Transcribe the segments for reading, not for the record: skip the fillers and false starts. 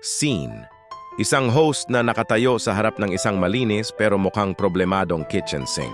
Scene. Isang host na nakatayo sa harap ng isang malinis pero mukhang problemadong kitchen sink.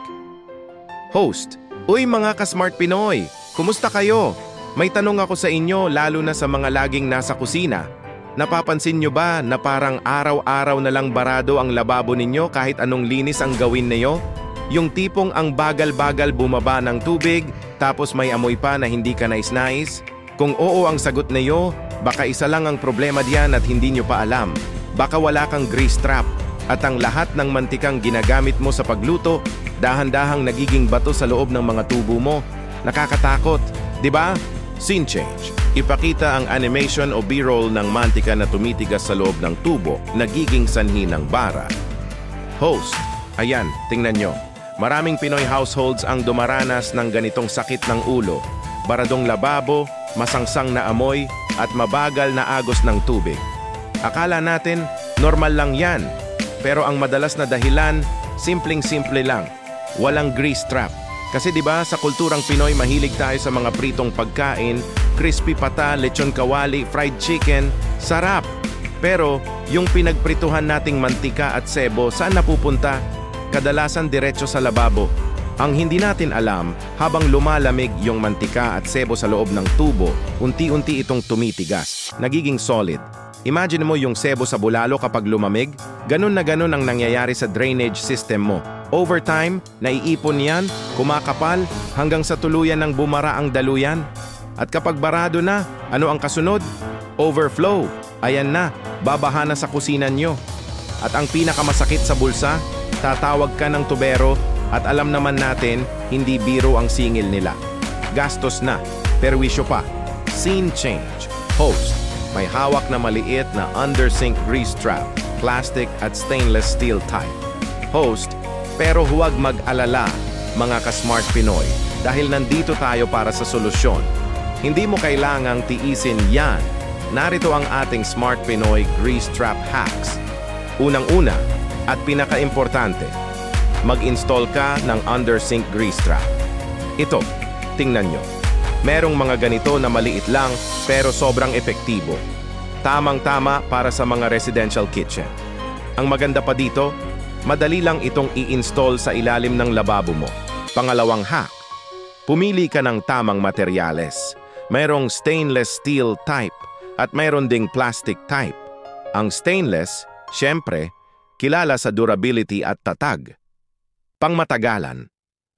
Host, uy mga ka-smart Pinoy, kumusta kayo? May tanong ako sa inyo lalo na sa mga laging nasa kusina. Napapansin nyo ba na parang araw-araw na lang barado ang lababo ninyo kahit anong linis ang gawin niyo? Yung tipong ang bagal-bagal bumaba ng tubig tapos may amoy pa na hindi ka nais-nais? Kung oo ang sagot niyo, baka isa lang ang problema diyan at hindi nyo pa alam. Baka wala kang grease trap at ang lahat ng mantikang ginagamit mo sa pagluto, dahan-dahang nagiging bato sa loob ng mga tubo mo. Nakakatakot, di ba? Scene change. Ipakita ang animation o B-roll ng mantika na tumitigas sa loob ng tubo, nagiging sanhi ng bara. Host, ayan, tingnan nyo. Maraming Pinoy households ang dumaranas ng ganitong sakit ng ulo, baradong lababo, masangsang na amoy, at mabagal na agos ng tubig. Akala natin, normal lang yan. Pero ang madalas na dahilan, simpleng-simple lang. Walang grease trap. Kasi 'di ba sa kulturang Pinoy mahilig tayo sa mga pritong pagkain, crispy pata, lechon kawali, fried chicken, sarap. Pero yung pinagprituhan nating mantika at sebo, saan napupunta? Kadalasan diretso sa lababo. Ang hindi natin alam, habang lumalamig yung mantika at sebo sa loob ng tubo, unti-unti itong tumitigas, nagiging solid. Imagine mo yung sebo sa bulalo kapag lumamig, ganun na ganun ang nangyayari sa drainage system mo. Over time, naiipon yan, kumakapal, hanggang sa tuluyan ng bumara ang daluyan. At kapag barado na, ano ang kasunod? Overflow. Ayan na, babaha na sa kusina nyo. At ang pinakamasakit sa bulsa, tatawag ka ng tubero at alam naman natin, hindi biro ang singil nila. Gastos na, perwisyo pa. Scene change. Host. May hawak na maliit na under-sink grease trap, plastic at stainless steel type. Host, pero huwag mag-alala, mga ka-smart Pinoy, dahil nandito tayo para sa solusyon. Hindi mo kailangang tiisin yan. Narito ang ating Smart Pinoy Grease Trap Hacks. Unang-una, at pinaka-importante, mag-install ka ng under-sink grease trap. Ito, tingnan nyo. Merong mga ganito na maliit lang pero sobrang epektibo. Tamang-tama para sa mga residential kitchen. Ang maganda pa dito, madali lang itong i-install sa ilalim ng lababo mo. Pangalawang hack, pumili ka ng tamang materyales. Mayroong stainless steel type at mayroon ding plastic type. Ang stainless, syempre, kilala sa durability at tatag. Pangmatagalan,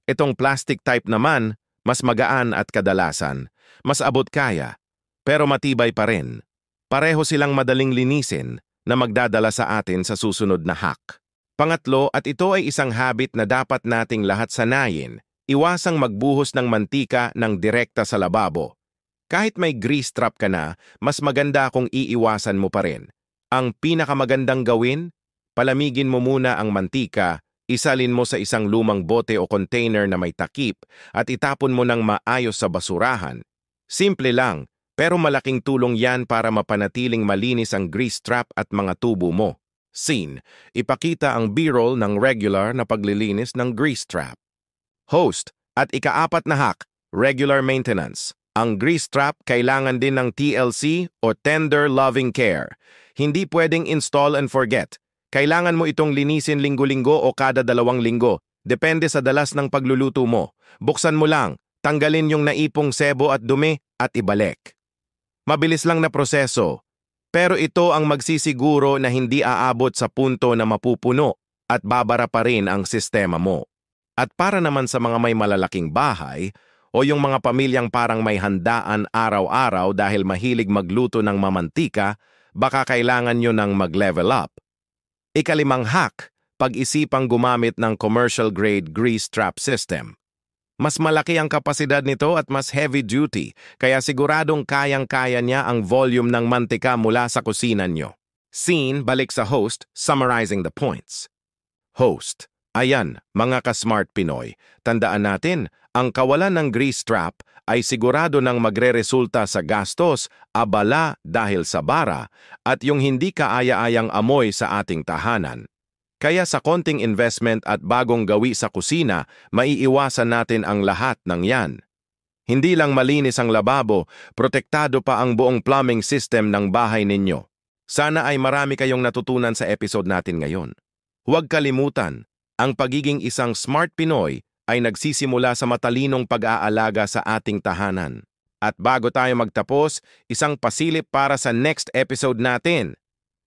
itong plastic type naman, mas magaan at kadalasan, mas abot kaya, pero matibay pa rin. Pareho silang madaling linisin na magdadala sa atin sa susunod na hack. Pangatlo, at ito ay isang habit na dapat nating lahat sanayin, iwasang magbuhos ng mantika ng direkta sa lababo. Kahit may grease trap ka na, mas maganda kung iiwasan mo pa rin. Ang pinakamagandang gawin, palamigin mo muna ang mantika, isalin mo sa isang lumang bote o container na may takip at itapon mo ng maayos sa basurahan. Simple lang, pero malaking tulong yan para mapanatiling malinis ang grease trap at mga tubo mo. Scene, ipakita ang B-roll ng regular na paglilinis ng grease trap. Host, at ika-4 na hack, regular maintenance. Ang grease trap kailangan din ng TLC o Tender Loving Care. Hindi pwedeng install and forget. Kailangan mo itong linisin linggo-linggo o kada 2 linggo. Depende sa dalas ng pagluluto mo. Buksan mo lang, tanggalin yung naipong sebo at dumi at ibalik. Mabilis lang na proseso. Pero ito ang magsisiguro na hindi aabot sa punto na mapupuno at babara pa rin ang sistema mo. At para naman sa mga may malalaking bahay o yung mga pamilyang parang may handaan araw-araw dahil mahilig magluto ng mamantika, baka kailangan nyo ng mag-level up. Ika-5 hack, pag-isipang gumamit ng commercial-grade grease trap system. Mas malaki ang kapasidad nito at mas heavy-duty, kaya siguradong kayang-kaya niya ang volume ng mantika mula sa kusina nyo. Scene, balik sa host, summarizing the points. Host, ayan, mga ka-smart Pinoy, tandaan natin, ang kawalan ng grease trap ay sigurado nang magre-resulta sa gastos, abala dahil sa bara, at yung hindi kaaya-ayang amoy sa ating tahanan. Kaya sa konting investment at bagong gawi sa kusina, maiiwasan natin ang lahat ng yan. Hindi lang malinis ang lababo, protektado pa ang buong plumbing system ng bahay ninyo. Sana ay marami kayong natutunan sa episode natin ngayon. Huwag kalimutan, ang pagiging isang smart Pinoy ay nagsisimula sa matalinong pag-aalaga sa ating tahanan. At bago tayo magtapos, isang pasilip para sa next episode natin.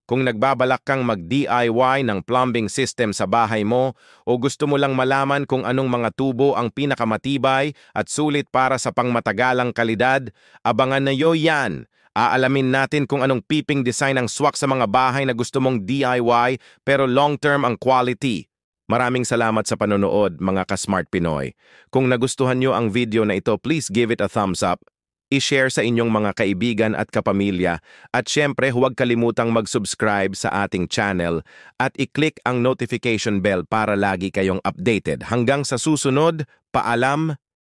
Kung nagbabalak kang mag-DIY ng plumbing system sa bahay mo o gusto mo lang malaman kung anong mga tubo ang pinakamatibay at sulit para sa pangmatagalang kalidad, abangan na yan. Aalamin natin kung anong peeping design ang swak sa mga bahay na gusto mong DIY pero long-term ang quality. Maraming salamat sa panonood, mga ka-Smart Pinoy. Kung nagustuhan nyo ang video na ito, please give it a thumbs up. I-share sa inyong mga kaibigan at kapamilya at syempre huwag kalimutang mag-subscribe sa ating channel at i-click ang notification bell para lagi kayong updated. Hanggang sa susunod, paalam!